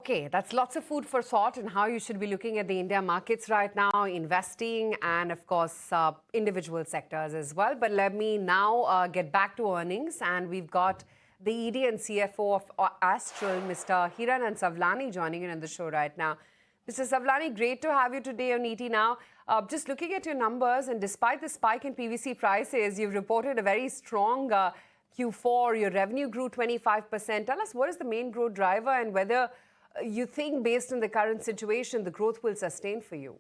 Okay, that's lots of food for thought and how you should be looking at the India markets right now, investing and of course individual sectors as well. But let me now get back to earnings, and we've got the ED and CFO of Astral, Mr. Hiranand Savlani, joining in on the show right now. Mr. Savlani, great to have you today on ET Now. Just looking at your numbers, and despite the spike in PVC prices, you've reported a very strong Q4. Your revenue grew 25%. Tell us, what is the main growth driver and whether you think, based on the current situation, the growth will sustain for you?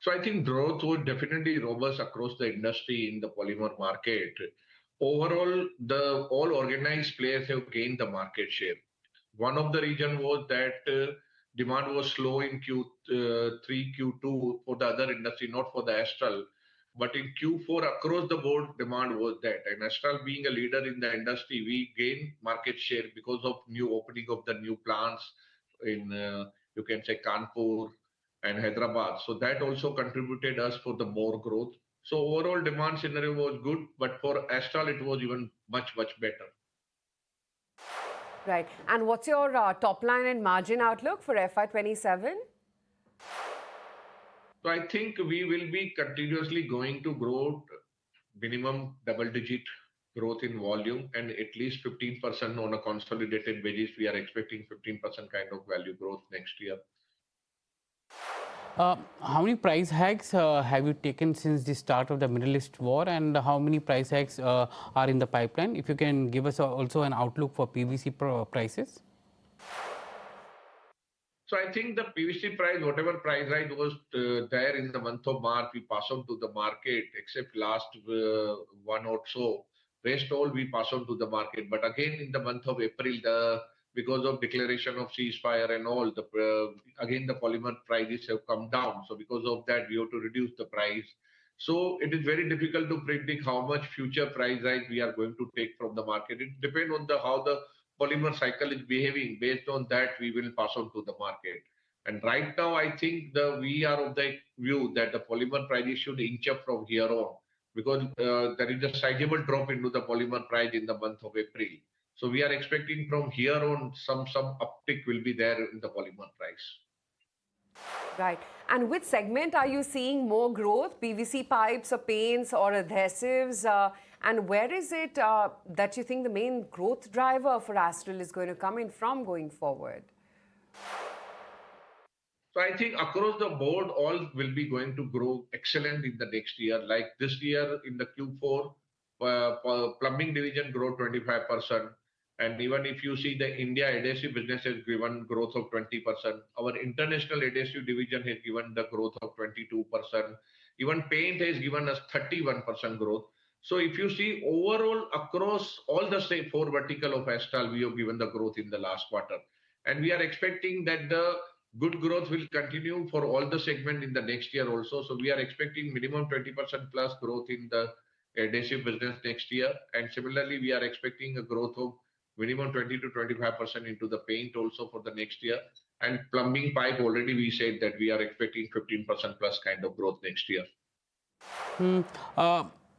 So I think growth would definitely robust across the industry in the polymer market. Overall, all organized players have gained the market share. One of the reasons was that demand was slow in Q3, Q2 for the other industry, not for the Astral. But in Q4, across the board, demand was that. And Astral, being a leader in the industry, we gained market share because of new opening of the new plants in, you can say, Kanpur and Hyderabad. So that also contributed us for the more growth. So overall demand scenario was good, but for Astral, it was even much, much better. Right. And what's your top line and margin outlook for FY27? So I think we will be continuously going to grow minimum double-digit growth in volume and at least 15% on a consolidated basis. We are expecting 15% kind of value growth next year. How many price hikes have you taken since the start of the Middle East war, and how many price hikes are in the pipeline? If you can give us also an outlook for PVC prices. So I think the PVC price, whatever price rise was there in the month of March, we pass on to the market, except last one or so. Rest all we pass on to the market. But again, in the month of April, because of declaration of ceasefire and all, again the polymer prices have come down. So because of that, we have to reduce the price. So it is very difficult to predict how much future price rise we are going to take from the market. It depends on how the polymer cycle is behaving. Based on that, we will pass on to the market. And right now, I think we are of the view that the polymer prices should inch up from here on, because there is a sizable drop into the polymer price in the month of April. So we are expecting from here on some uptick will be there in the polymer price. Right. And which segment are you seeing more growth? PVC pipes or paints or adhesives? And where is it that you think the main growth driver for Astral is going to come in from going forward? So I think across the board, all will be going to grow excellent in the next year. Like this year in the Q4, plumbing division grow 25%. And even if you see the India adhesive business has given growth of 20%, our international adhesive division has given the growth of 22%. Even paint has given us 31% growth. So if you see overall across all the four vertical of Astral, we have given the growth in the last quarter. And we are expecting that the good growth will continue for all the segment in the next year also. So we are expecting minimum 20% plus growth in the adhesive business next year. And similarly, we are expecting a growth of minimum 20 to 25% into the paint also for the next year. And plumbing pipe, already we said that we are expecting 15% plus kind of growth next year.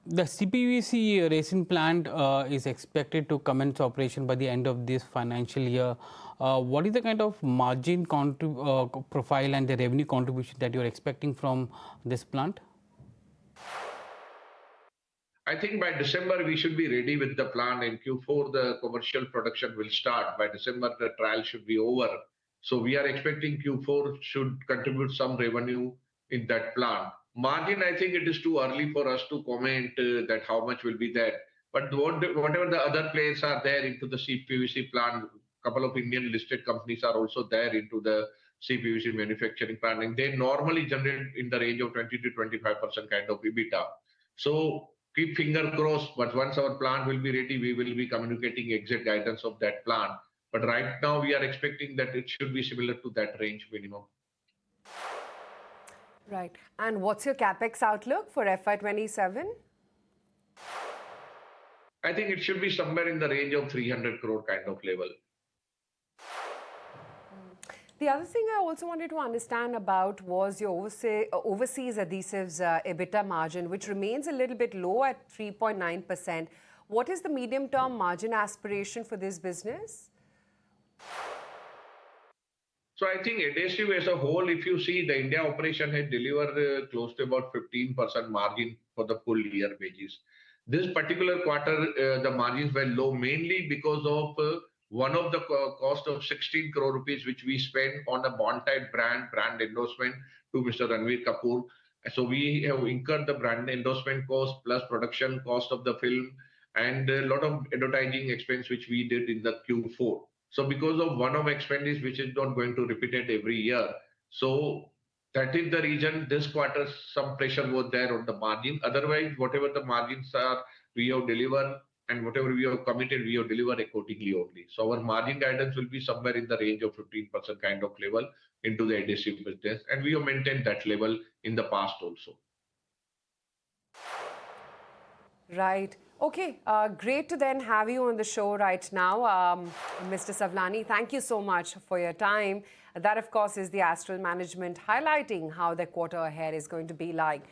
The CPVC resin plant is expected to commence operation by the end of this financial year. What is the kind of margin profile and the revenue contribution that you are expecting from this plant? I think by December, we should be ready with the plant. In Q4, the commercial production will start. By December, the trial should be over. So we are expecting Q4 should contribute some revenue in that plant. Margin, I think it is too early for us to comment that how much will be there. But whatever the other players are there into the CPVC plant, a couple of Indian listed companies are also there into the CPVC manufacturing plant. And they normally generate in the range of 20 to 25% kind of EBITDA. So keep finger crossed, but once our plant will be ready, we will be communicating exact guidance of that plant. But right now, we are expecting that it should be similar to that range minimum. Right. And what's your CapEx outlook for FY27? I think it should be somewhere in the range of 300 crore kind of level. The other thing I also wanted to understand about was your overseas adhesives EBITDA margin, which remains a little bit low at 3.9%. What is the medium-term margin aspiration for this business? So I think adhesive as a whole, if you see the India operation had delivered close to about 15% margin for the full year basis. This particular quarter, the margins were low mainly because of one of the cost of 16 crore rupees which we spent on a Bond-type brand endorsement to Mr. Ranveer Kapoor. So we have incurred the brand endorsement cost plus production cost of the film and a lot of advertising expense which we did in the Q4. So because of one-off expenses which is not going to repeat it every year, so that is the reason this quarter some pressure was there on the margin. Otherwise, whatever the margins are, we have delivered and whatever we have committed, we have delivered accordingly only. So our margin guidance will be somewhere in the range of 15% kind of level into the adhesive business, and we have maintained that level in the past also. Right. Okay, great to then have you on the show right now. Mr. Savlani, thank you so much for your time. That, of course, is the Astral management highlighting how the quarter ahead is going to be like.